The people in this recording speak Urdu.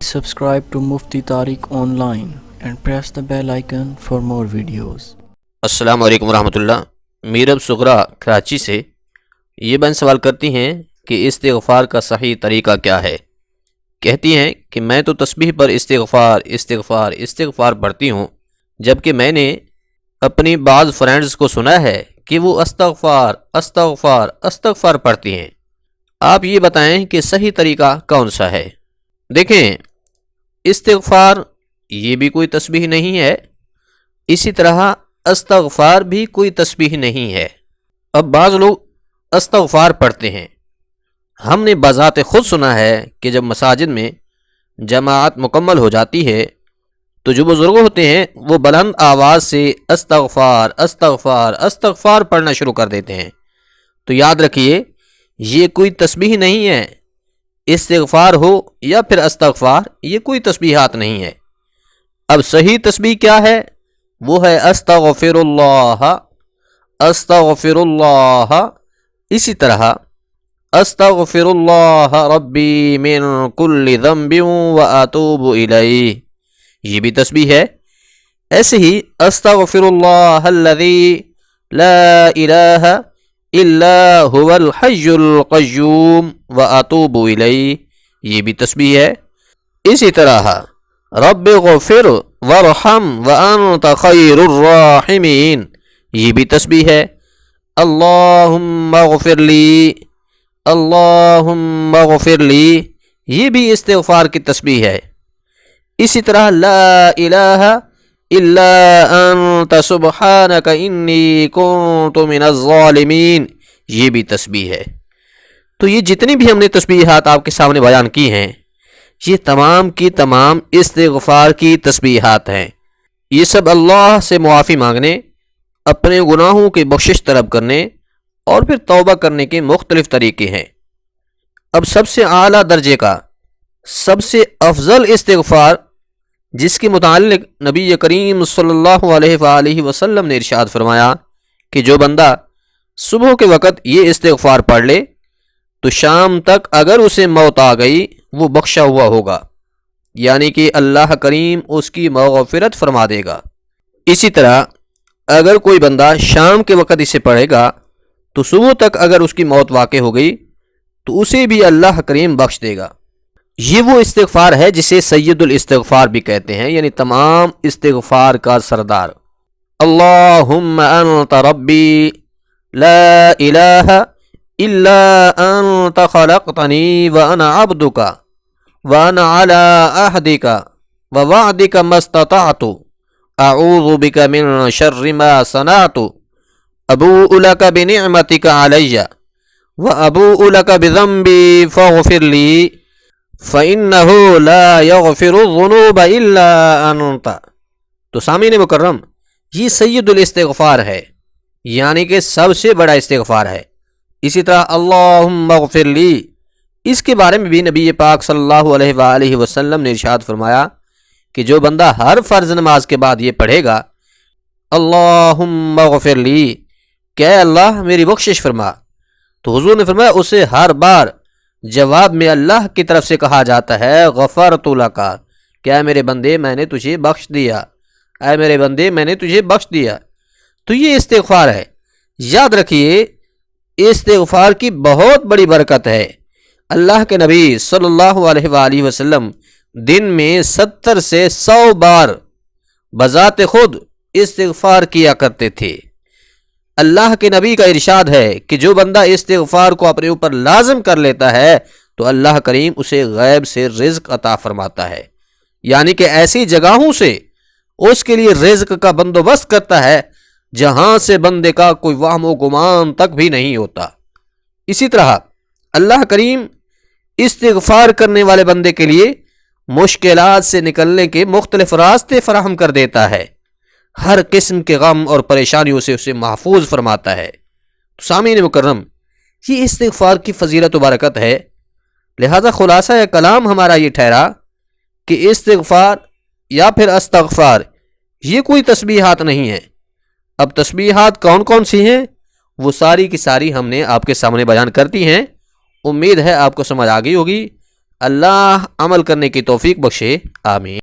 Subscribe to Mufti Tariq Online and press the bell icon for more videos. السلام علیکم ورحمۃ اللہ۔ میرب صغرا کراچی سے یہ بہن سوال کرتی ہیں کہ استغفار کا صحیح طریقہ کیا ہے۔ کہتی ہیں کہ میں تو تسبیح پر استغفار پڑھتی ہوں، جبکہ میں نے اپنی بعض فرینڈز کو سنا ہے کہ وہ استغفار پڑھتی ہیں۔ آپ یہ بتائیں کہ صحیح طریقہ کون سا ہے؟ دیکھیں، استغفار یہ بھی کوئی تسبیح نہیں ہے، اسی طرح استغفار بھی کوئی تسبیح نہیں ہے۔ اب بعض لوگ استغفار پڑھتے ہیں، ہم نے بذات خود سنا ہے کہ جب مساجد میں جماعت مکمل ہو جاتی ہے تو جو بزرگ ہوتے ہیں وہ بلند آواز سے استغفار پڑھنا شروع کر دیتے ہیں۔ تو یاد رکھیے، یہ کوئی تسبیح نہیں ہے۔ استغفار ہو یا پھر استغفار، یہ کوئی تسبیحات نہیں ہے۔ اب صحیح تسبیح کیا ہے؟ وہ ہے استغفر اللہ۔ اسی طرح استغفر اللہ ربی من کل ذنب واتوب الیہ، یہ بھی تسبیح ہے۔ ایسے ہی استغفر اللہ الذی لا الہ الا هو الحی القیوم واتوب الیہ، یہ بھی تسبیح ہے۔ اسی طرح رب اغفر وارحم وانت خیر الراحمین، یہ بھی تسبیح ہے۔ اللہم اغفر لی، یہ بھی استغفار کی تسبیح ہے۔ اسی طرح لا الہ الا انت سبحانک انی کنت من الظالمین، یہ بھی تسبیح ہے۔ تو یہ جتنی بھی ہم نے تسبیحات آپ کے سامنے بیان کی ہیں، یہ تمام کی تمام استغفار کی تسبیحات ہیں۔ یہ سب اللہ سے معافی مانگنے، اپنے گناہوں کی بخشش طلب کرنے اور پھر توبہ کرنے کے مختلف طریقے ہیں۔ اب سب سے اعلیٰ درجے کا، سب سے افضل استغفار، جس کے متعلق نبی کریم صلی اللہ علیہ وآلہ وسلم نے ارشاد فرمایا کہ جو بندہ صبح کے وقت یہ استغفار پڑھ لے تو شام تک اگر اسے موت آ گئی وہ بخشا ہوا ہوگا، یعنی کہ اللہ کریم اس کی مغفرت فرما دے گا۔ اسی طرح اگر کوئی بندہ شام کے وقت اسے پڑھے گا تو صبح تک اگر اس کی موت واقع ہو گئی تو اسے بھی اللہ کریم بخش دے گا۔ یہ وہ استغفار ہے جسے سید الاستغفار بھی کہتے ہیں، یعنی تمام استغفار کا سردار۔ اللہم انت ربی لا الہ الا انت خلقتنی وانا عبدک وانا علی عہدک ووعدک ما استطعت اعوذ بک من شر ما صنعت ابوء لک بنعمتک علی وابوء لک بذنبی فاغفر لی فَإِنَّهُ لَا يَغْفِرُ الذُّنُوبَ إِلَّا أَنْتَ۔ تو سامعین مکرم، یہ سید الاستغفار ہے، یعنی کہ سب سے بڑا استغفار ہے۔ اسی طرح اللہم اغفر لی، اس کے بارے میں بھی نبی پاک صلی اللہ علیہ وآلہ وسلم نے ارشاد فرمایا کہ جو بندہ ہر فرض نماز کے بعد یہ پڑھے گا اللہم اغفر لی، کہ اے اللہ میری بخشش فرما، تو حضور نے فرمایا اسے ہر بار جواب میں اللہ کی طرف سے کہا جاتا ہے غفرت لک، کہ اے میرے بندے میں نے تجھے بخش دیا، اے میرے بندے میں نے تجھے بخش دیا۔ تو یہ استغفار ہے۔ یاد رکھیے، استغفار کی بہت بڑی برکت ہے۔ اللہ کے نبی صلی اللہ علیہ وآلہ وسلم دن میں 70 سے 100 بار بذات خود استغفار کیا کرتے تھے۔ اللہ کے نبی کا ارشاد ہے کہ جو بندہ استغفار کو اپنے اوپر لازم کر لیتا ہے تو اللہ کریم اسے غیب سے رزق عطا فرماتا ہے، یعنی کہ ایسی جگہوں سے اس کے لیے رزق کا بندوبست کرتا ہے جہاں سے بندے کا کوئی وہم و گمان تک بھی نہیں ہوتا۔ اسی طرح اللہ کریم استغفار کرنے والے بندے کے لیے مشکلات سے نکلنے کے مختلف راستے فراہم کر دیتا ہے، ہر قسم کے غم اور پریشانیوں سے اسے محفوظ فرماتا ہے۔ تو سامعین مکرم، یہ استغفار کی فضیلت و برکت ہے۔ لہذا خلاصہ کلام ہمارا یہ ٹھہرا کہ استغفار یا پھر استغفار یہ کوئی تسبیحات نہیں ہے۔ اب تسبیحات کون کون سی ہیں وہ ساری کی ساری ہم نے آپ کے سامنے بیان کر دی ہیں۔ امید ہے آپ کو سمجھ آ گئی ہوگی۔ اللہ عمل کرنے کی توفیق بخشے، آمین۔